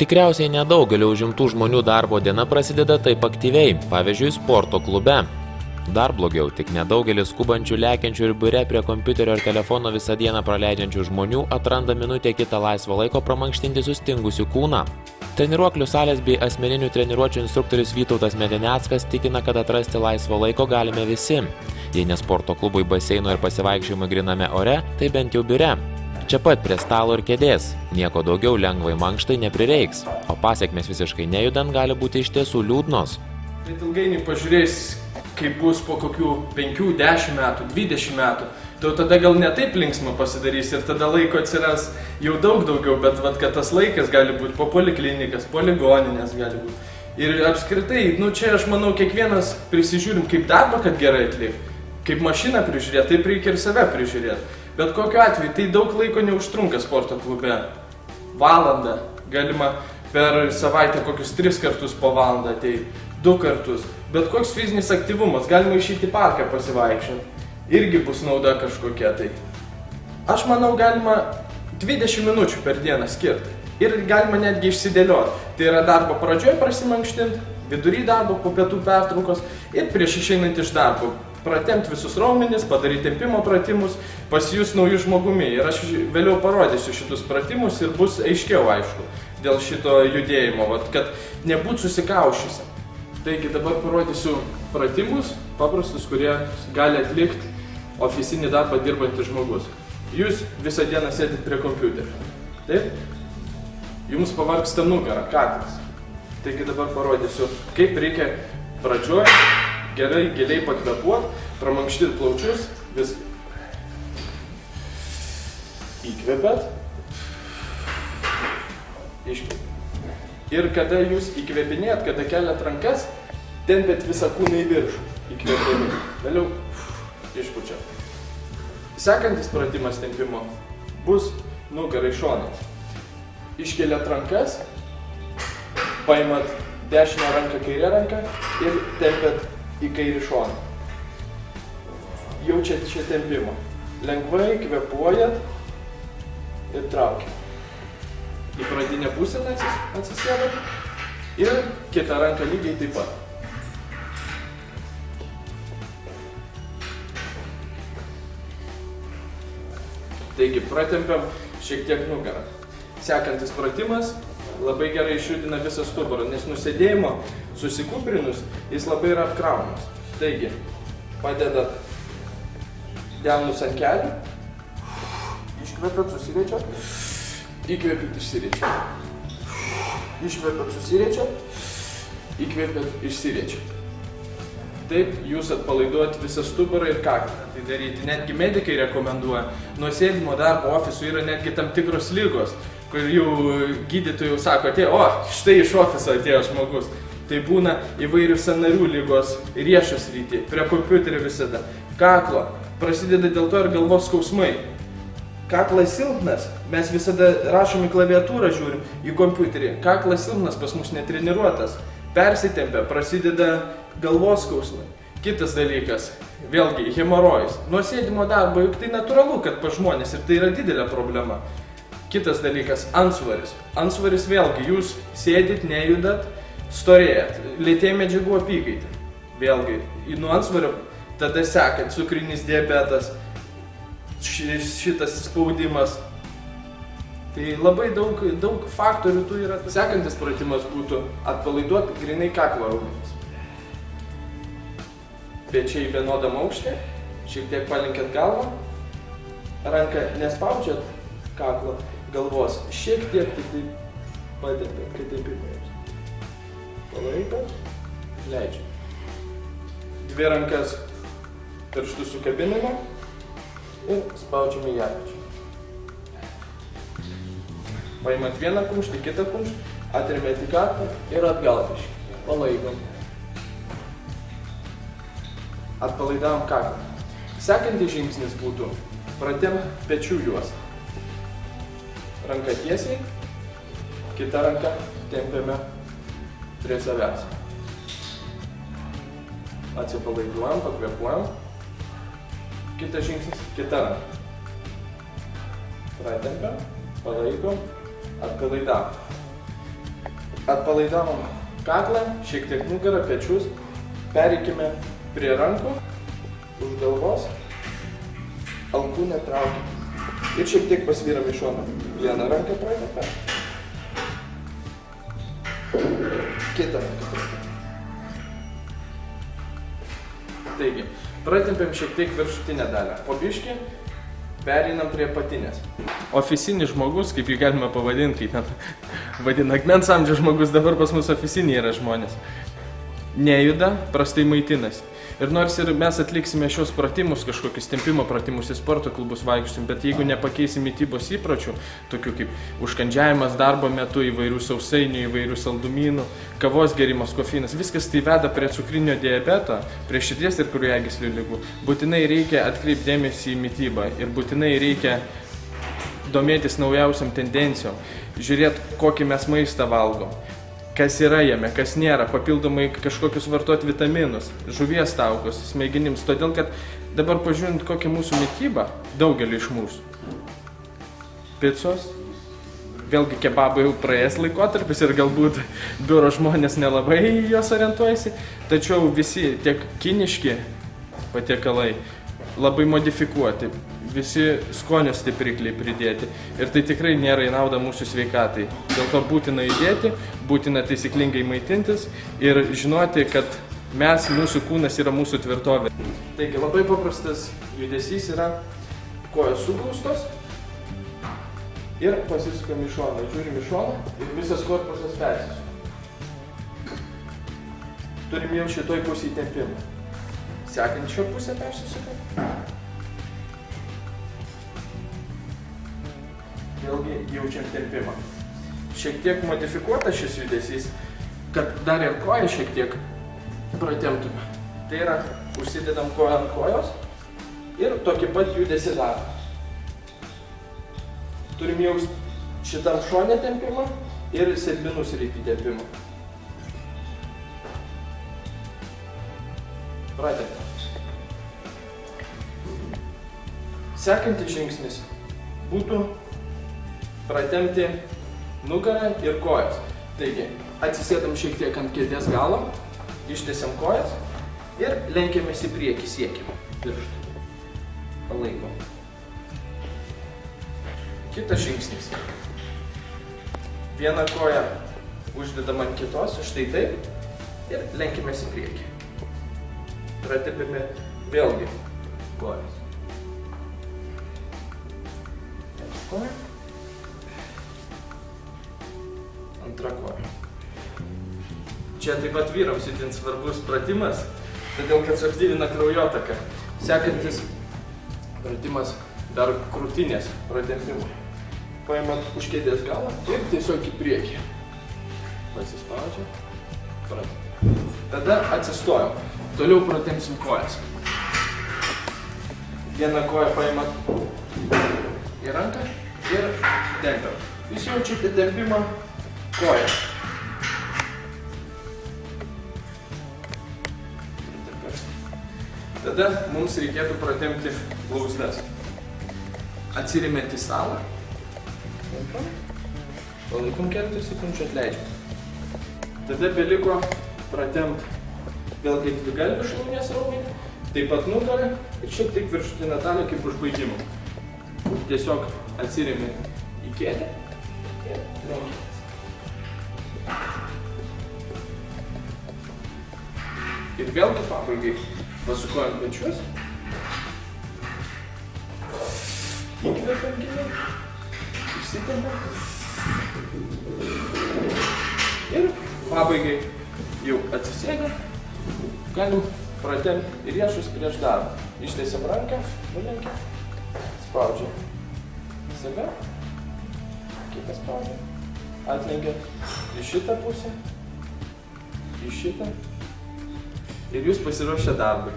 Tikriausiai nedaugelio užimtų žmonių darbo diena prasideda taip aktyviai, pavyzdžiui, sporto klube. Dar blogiau, tik nedaugelis skubančių, lekiančių ir biure prie kompiuterio ir telefono visą dieną praleidžiančių žmonių atranda minutę kitą laisvo laiko pramankštinti sustingusių kūną. Treniruoklių salės bei asmeninių treniruočių instruktorius Vytautas Medineckas tikina, kad atrasti laisvo laiko galime visi. Jei ne sporto klubui, baseino ir pasivaikščiojimai gryname ore, tai bent jau biure. Čia pat prie stalo ir kėdės. Nieko daugiau lengvai mankštai neprireiks, o pasekmės visiškai nejudant gali būti iš tiesų liūdnos. Bet ilgainiui pažiūrės, kaip bus po kokių 5, 10 metų, 20 metų, tai tada gal ne taip linksma pasidarys ir tada laiko atsiras jau daug daugiau, bet kad tas laikas gali būti po poliklinikas, po ligoninės gali būti. Ir apskritai, čia aš manau, kiekvienas prisižiūrim kaip darbą, kad gerai atlikti, kaip mašiną prižiūrėti, taip reikia ir save prižiūrėti. Bet kokiu atveju, tai daug laiko neužtrunka sporto klube. Valandą, galima per savaitę kokius 3 kartus po valandą ateiti, 2 kartus. Bet koks fizinis aktyvumas, galima išeiti į parką pasivaikščioti, irgi bus nauda kažkokia tai. Aš manau, galima 20 minučių per dieną skirti ir galima netgi išsidėlioti. Tai yra darbo pradžioje prasimankštinti, vidury darbo, po pietų pertraukos ir prieš išeinant iš darbo. Pratemti visus raumenis, padaryti tempimo pratimus, pasijus naujų žmogumi. Ir aš vėliau parodysiu šitus pratimus ir bus aiškiau aišku dėl šito judėjimo, kad nebūt susikaušysi. Taigi dabar parodysiu pratimus, paprastus, kurie gali atlikti ofisinį darbą dirbantis žmogus. Jūs visą dieną sėdit prie kompiuterio. Taip? Jums pavargsta nugara, kaklas. Taigi dabar parodysiu, kaip reikia pradžioje gerai, giliai pakvėpuoti, pramankštinti plaučius, viską. Įkvėpėt, iškvėpėt. Ir kada jūs įkvėpinėjat, kada keliat rankas, tempėt visą kūną į viršų, įkvėpėmi. Vėliau išpučiat. Sekantis pratimas tempimo bus nugarai šonais. Iškeliat rankas, paimat dešinę ranką, kairę ranką ir tempėt į kairį šoną. Jaučiat čia tempimą. Lengvai kvėpuojat ir traukiat. Į pradinę pusę atsisėdat ir kitą ranką lygiai taip pat. Taigi pratempiam šiek tiek nugarą. Sekantis pratimas labai gerai išjudina visą stuburą, nes nusėdėjimo susikūprinus jis labai yra apkraunamas. Taigi, padedat delnus ant kelių, iškvepiat, susiriečiat, įkvepiat, išsiriečiat. Iškvepiat, susiriečiat, įkvepiat, išsiriečiat. Taip jūs atpalaiduojat visą stuburą ir kaklą. Tai daryti netgi medikai rekomenduoja. Nuo sėdimo darbo ofisų yra netgi tam tikros ligos, kur jau gydytojai sako, štai iš ofiso atėjo žmogus. Tai būna įvairių sąnarių ligos, riešo srity, prie kompiuterio visada. Kaklo, prasideda dėl to ir galvos skausmai. Kaklas silpnas, mes visada rašom į klaviatūrą, žiūrim į kompiuterį. Kaklas silpnas, pas mus netreniruotas. Persitempia, prasideda galvos skausmai. Kitas dalykas, vėlgi, hemorojus. Nuo sėdimo darbo, juk tai natūralu, kad pas žmonės ir tai yra didelė problema. Kitas dalykas, antsvoris. Antsvoris vėlgi, jūs sėdit, nejudat, storėjat, lėtėja medžiagų apykaita. Vėlgi, nuo antsvorio tada seka cukrinis diabetas, šitas spaudimas. Tai labai daug faktorių tų yra. Sekantis pratimas būtų atpalaiduoti grynai kaklo raumenis. Pečiai vienodam aukšte, šiek tiek palinkėt galvą, ranką nespaudžiat kaklo galvos, šiek tiek kitaip padėpėt, kitaip įmėjus. Palaikat, leidžiat. 2 rankas pirštus sukabiname ir spaudžiame į apačią. Paimat vieną kumštį, kitą kumštį, atremėt į kaklą ir atgal biškį. Palaikom. Atpalaidavom kaklą. Sekantis žingsnis būtų pratempt pečių juostą. Ranka tiesiai, kita ranka tempiame prie savęs. Atsipalaiduojam, pakvėpuojam. Kitas žingsnis, kita ranka. Pratempiam, palaikom, atpalaidavom. Atpalaidavom kaklą, šiek tiek nugarą, pečius. Pereikime prie rankų, už galvos, alkūnę traukiam. Ir šiek tiek pasvyram į šoną. Vieną ranką pratempia. Kitą ranką pratempia. Taigi, pratempiam šiek tiek viršutinę dalį. Po biškį pereinam prie patinės. Ofisinis žmogus, kaip jį galima pavadinti, kaip ten vadina akmens amžiaus žmogus, dabar pas mus ofisiniai yra žmonės. Nejuda, prastai maitinasi. Ir nors ir mes atliksime šios pratimus, kažkokius tempimo pratimus į sporto klubus vaikščiosim, bet jeigu nepakeisim mitybos įpročių, tokių kaip užkandžiavimas darbo metu, įvairių sausainių, įvairių saldumynų, kavos gėrimas, kofeinas, viskas tai veda prie cukrinio diabeto, prie širdies ir kraujagyslių ligų. Būtinai reikia atkreipti dėmesį į mitybą ir būtinai reikia domėtis naujausiam tendencijom, žiūrėti, kokį mes maistą valgom. Kas yra jame, kas nėra, papildomai kažkokius vartoti vitaminus, žuvies taukus, smegenims, todėl kad dabar pažiūrint kokią mūsų mitybą, daugelį iš mūsų. Picos, vėlgi kebabai jau praėjęs laikotarpis ir galbūt biuro žmonės nelabai jos orientuojasi, tačiau visi tiek kiniški patiekalai labai modifikuoti, visi skonio stiprikliai pridėti ir tai tikrai nėra į naudą mūsų sveikatai. Dėl to būtina judėti, būtina taisyklingai maitintis ir žinoti, kad mūsų kūnas yra mūsų tvirtovė. Taigi labai paprastas judesys yra kojos suglaustos ir pasisukam į šoną. Žiūrim į šoną ir visas korpusas persisuka. Turim jau šitoj pusėj tempimą. Sekančio pusę persisukam. Vėlgi jaučiam tempimą. Šiek tiek modifikuotas šis judesys, kad dar ir koją šiek tiek pratemptume. Tai yra, užsidedam koją ant kojos ir tokį pat judesį darom. Turim jausti šitam šone tempimą ir sėdmenų srity tempimą. Pratempam. Sekantis žingsnis būtų pratempti nugarą ir kojas. Taigi, atsisėdam šiek tiek ant kėdės galo, ištiesiam kojas ir lenkiamės į priekį, siekiam pirštų. Palaikom. Kitas žingsnis. Vieną koją uždedam ant kitos, štai taip, ir lenkiamės į priekį. Pratempime vėlgi kojas. Koja. Antra koja. Čia taip pat vyrams itin svarbus pratimas, todėl kad suaktyvina kraujotaką. Sekantis pratimas dar krūtinės pratempimų. Paimat už kėdės galą ir tiesiog į priekį. Pasispaudžia. Pratempim. Tada atsistojam. Toliau pratempsim kojas. Vieną koją paimat į ranką ir tempiam. Jūs jaučiate tempimą koją. Tada mums reikėtų pratempti blauzdas. Atsiremiant į stalą. Palaikom keletą sekundžių, atleidžiam. Tada beliko pratempt vėlgi dvigalvį šlaunies raumenį, taip pat nugarą ir šiek tiek viršutinę dalį kaip užbaigimą. Tiesiog atsiremiant į kėdę ir lenkitės. Ir vėlgi pabaigai pasukojam pečius. Įkvepiam giliai. Išsitempiam. Ir pabaigai jau atsisėdam. Galim pratempti riešus prieš darbą. Ištiesiam ranką, nulenkiam. Spaudžiam save. Kitą spaudžiam. Atlenkiam į šitą pusę. Į šitą. Ir jūs pasiruošę darbui.